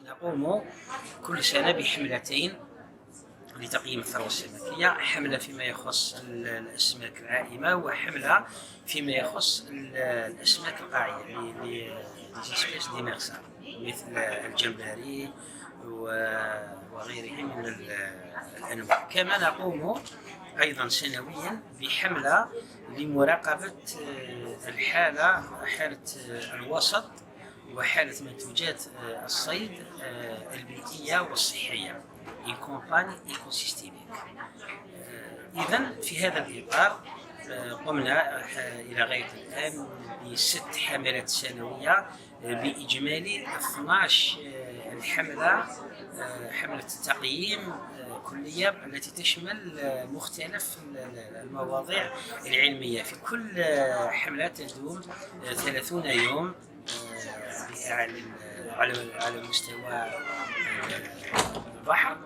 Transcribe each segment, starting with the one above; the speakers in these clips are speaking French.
نقوم كل سنة بحملتين لتقييم الثروة السمكية، حملة فيما يخص الأسماك العائمة وحملة فيما يخص الأسماك القاعية لسبيس ديميرسال مثل الجمبري وغيره من الأنواع. كما نقوم أيضا سنويا بحملة لمراقبة حالة الوسط وحالة منتوجات الصيد البيئية والصحية une campagne écosystémique. إذن في هذا الإطار قمنا إلى غاية الآن ب6 حملات سنوية بإجمالي 12 حملة تقييم كلية التي تشمل مختلف المواضيع العلمية. في كل حملة تدوم 30 يوم على مستوى البحر،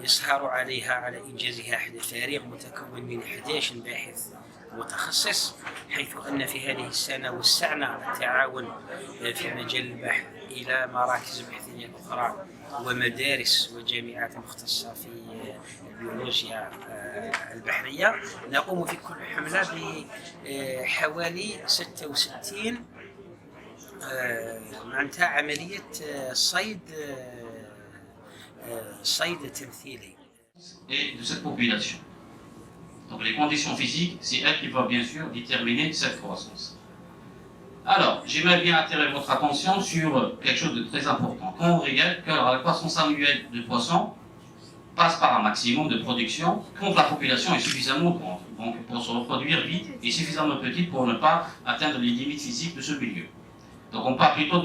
يسهر عليها على إنجازها فريق متكون من 11 باحث متخصص، حيث أن في هذه السنة وسعنا التعاون في مجال البحث إلى مراكز بحثية أخرى ومدارس وجامعات مختصة في البيولوجيا البحرية. نقوم في كل حملة بحوالي 66 معناتها عملية صيد تمثيلي. Et de cette population. Donc les conditions physiques, c'est elle qui va bien sûr déterminer cette croissance. Alors, j'aimerais bien attirer votre attention sur quelque chose de très important. Quand on regarde que la croissance annuelle de poissons passe par un maximum de production quand la population est suffisamment grande, donc pour se reproduire vite et suffisamment petite pour ne pas atteindre les limites physiques de ce milieu. Donc on parle plutôt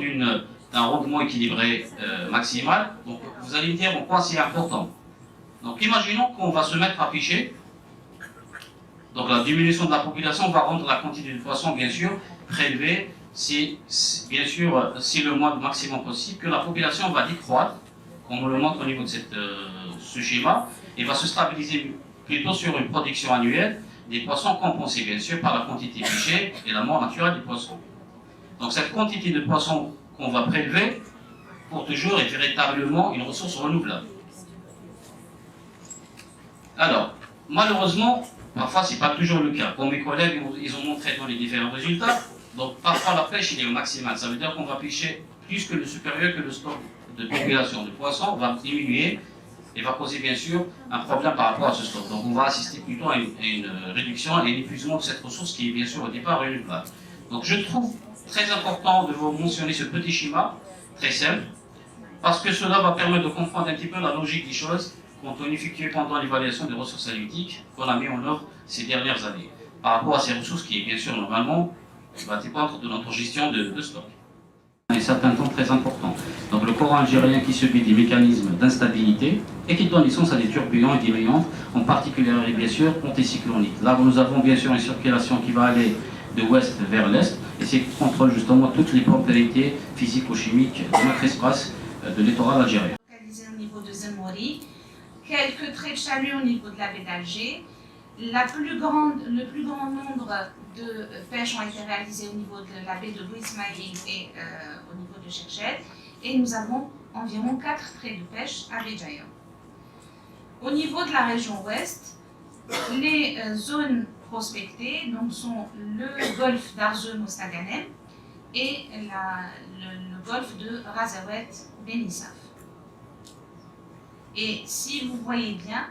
d'un rendement équilibré maximal. Donc vous allez me dire en quoi c'est important. Donc imaginons qu'on va se mettre à pêcher. Donc la diminution de la population va rendre la quantité de poissons bien sûr prélevée, bien sûr c'est le moins maximum possible, que la population va décroître, comme on le montre au niveau de ce schéma, et va se stabiliser plutôt sur une production annuelle des poissons compensés bien sûr par la quantité pêchée et la mort naturelle des poissons. Donc cette quantité de poissons qu'on va prélever pour toujours est véritablement une ressource renouvelable. Alors, malheureusement, parfois c'est pas toujours le cas. Comme mes collègues ils ont montré dans les différents résultats, donc parfois la pêche il est au maximal. Ça veut dire qu'on va pêcher plus que le supérieur, que le stock de population de poissons va diminuer et va causer bien sûr un problème par rapport à ce stock. Donc on va assister plutôt à une réduction et un épuisement de cette ressource qui est bien sûr au départ renouvelable. Donc je trouve très important de vous mentionner ce petit schéma, très simple, parce que cela va permettre de comprendre un petit peu la logique des choses qu'on a unifié pendant l'évaluation des ressources halieutiques qu'on a mis en œuvre ces dernières années, par rapport à ces ressources qui, bien sûr, normalement, va dépendre de notre gestion de stock. Un certain temps très important. Donc le corps algérien qui subit des mécanismes d'instabilité et qui donne naissance à des turbulents et des méandres, en particulier bien sûr anticycloniques. Là nous avons bien sûr une circulation qui va aller de l'ouest vers l'est et c'est qui contrôle justement toutes les propriétés physico-chimiques de notre espace de littoral algérien. Localisé au niveau de Zemmouri, quelques traits de chalut au niveau de la baie d'Alger. Le plus grand nombre de pêches ont été réalisées au niveau de la baie de Bouismaïl et au niveau de Cherchel. Et nous avons environ 4 traits de pêche à Béjaïa. Au niveau de la région ouest, les zones prospectées donc, sont le golfe d'Arzeu-Mostaganem et le golfe de Razawet-Benissaf. Et si vous voyez bien,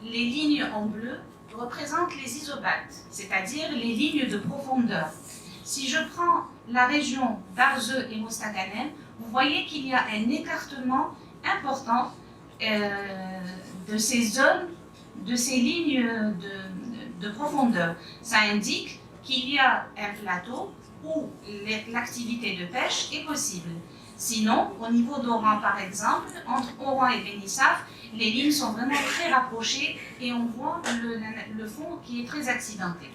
les lignes en bleu représentent les isobates, c'est-à-dire les lignes de profondeur. Si je prends la région d'Arzeu et Mostaganem, vous voyez qu'il y a un écartement important de ces zones, de ces lignes de profondeur. Ça indique qu'il y a un plateau où l'activité de pêche est possible. Sinon, au niveau d'Oran par exemple, entre Oran et Benissaf, les lignes sont vraiment très rapprochées et on voit le fond qui est très accidenté.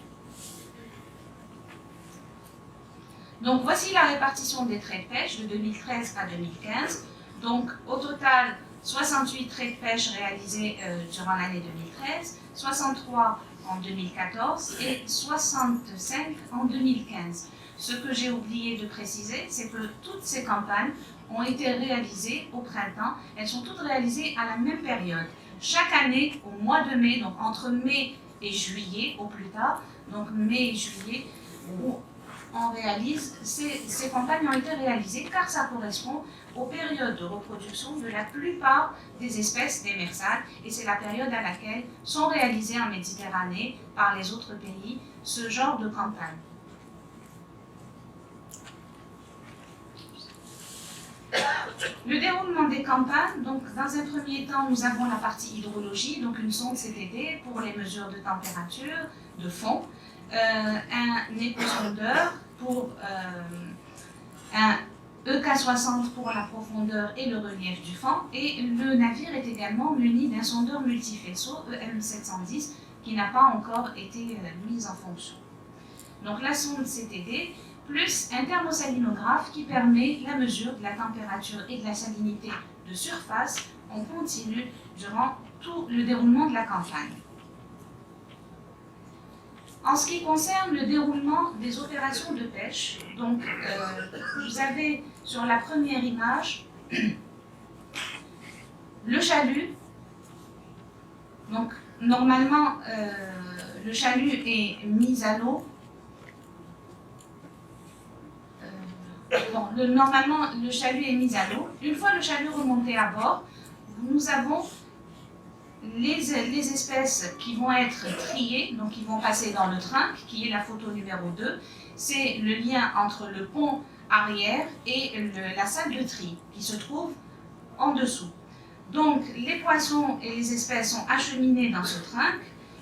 Donc voici la répartition des traits de pêche de 2013 à 2015. Donc au total, 68 traits de pêche réalisés durant l'année 2013, 63 en 2014 et 65 en 2015. Ce que j'ai oublié de préciser, c'est que toutes ces campagnes ont été réalisées au printemps. Elles sont toutes réalisées à la même période. Chaque année, au mois de mai, donc entre mai et juillet au plus tard, donc mai et juillet, où on réalise, ces campagnes ont été réalisées car ça correspond aux périodes de reproduction de la plupart des espèces démersales et c'est la période à laquelle sont réalisées en Méditerranée par les autres pays ce genre de campagne. Le déroulement des campagnes, donc dans un premier temps, nous avons la partie hydrologie, donc une sonde CTD pour les mesures de température, de fond, un échosondeur pour un EK60 pour la profondeur et le relief du fond, et le navire est également muni d'un sondeur multifaisceau EM710 qui n'a pas encore été mis en fonction. Donc la sonde CTD plus un thermosalinographe qui permet la mesure de la température et de la salinité de surface en continu durant tout le déroulement de la campagne. En ce qui concerne le déroulement des opérations de pêche, donc vous avez sur la première image le chalut. Donc normalement le chalut est mis à l'eau. Normalement, le chalut est mis à l'eau. Une fois le chalut remonté à bord, nous avons les espèces qui vont être triées, donc qui vont passer dans le trunk, qui est la photo numéro 2. C'est le lien entre le pont arrière et la salle de tri qui se trouve en dessous. Donc les poissons et les espèces sont acheminés dans ce trunk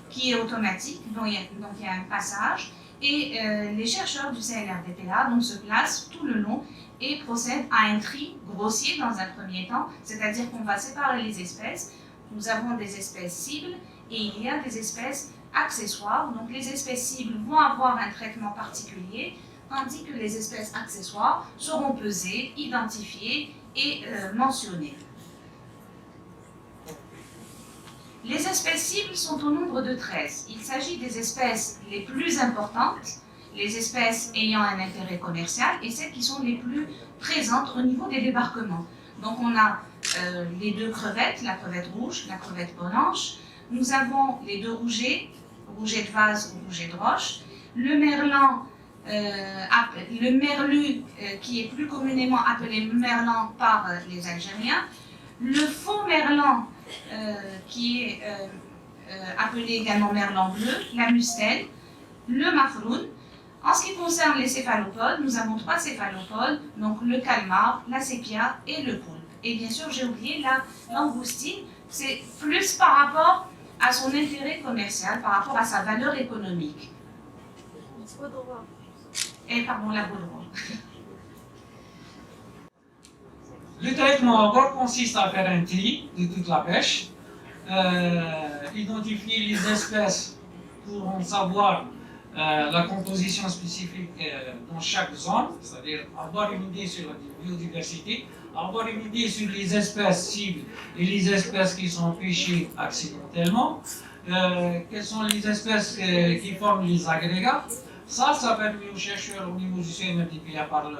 qui est automatique, donc il y a un passage. Et les chercheurs du CNRDPA donc, se placent tout le long et procèdent à un tri grossier dans un premier temps, c'est-à-dire qu'on va séparer les espèces. Nous avons des espèces cibles et il y a des espèces accessoires. Donc les espèces cibles vont avoir un traitement particulier, tandis que les espèces accessoires seront pesées, identifiées et mentionnées. Les espèces cibles sont au nombre de 13. Il s'agit des espèces les plus importantes, les espèces ayant un intérêt commercial et celles qui sont les plus présentes au niveau des débarquements. Donc on a les deux crevettes, la crevette rouge, la crevette blanche. Nous avons les deux rougets, rouget de vase ou rouget de roche. Le merlan, le merlu, qui est plus communément appelé merlan par les Algériens. Le faux merlan, qui est appelé également merlan bleu, la mustelle, le mafroun. En ce qui concerne les céphalopodes, nous avons 3 céphalopodes, donc le calmar, la sépia et le poulpe. Et bien sûr, j'ai oublié la langoustine, c'est plus par rapport à son intérêt commercial, par rapport à sa valeur économique. Et pardon, la baudroie. Le traitement à bord consiste à faire un tri de toute la pêche, identifier les espèces pour en savoir la composition spécifique dans chaque zone, c'est-à-dire avoir une idée sur la biodiversité, avoir une idée sur les espèces cibles et les espèces qui sont pêchées accidentellement, quelles sont les espèces qui forment les agrégats. Ça permet aux chercheurs au niveau du CNRDPA par le...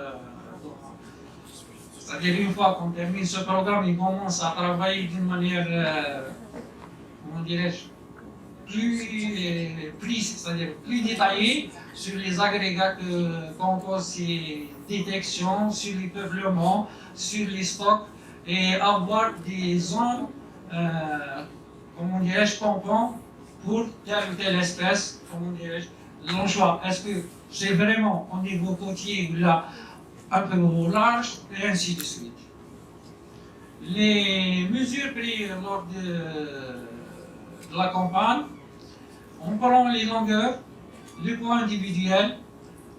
C'est-à-dire une fois qu'on termine ce programme, ils commencent à travailler d'une manière, comment dirais-je, plus détaillée sur les agrégats que composent ces détections, sur les peuplements, sur les stocks, et avoir des zones, comment dirais-je, tampons pour telle ou telle espèce, comment dirais-je, l'on choix. Est-ce que c'est vraiment au niveau côtier ou là, un peu au large, et ainsi de suite. Les mesures prises lors de la campagne, on prend les longueurs, les points individuels,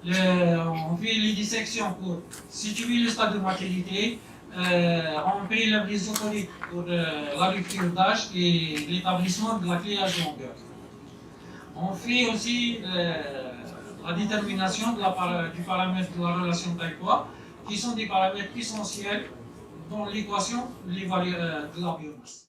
on fait les dissections pour situer le stade de maturité, on prélève les autorités pour la rupture d'âge et l'établissement de la cléage longueur. On fait aussi la détermination du paramètre de la relation taille-poids, qui sont des paramètres essentiels dans l'équation de la biomasse.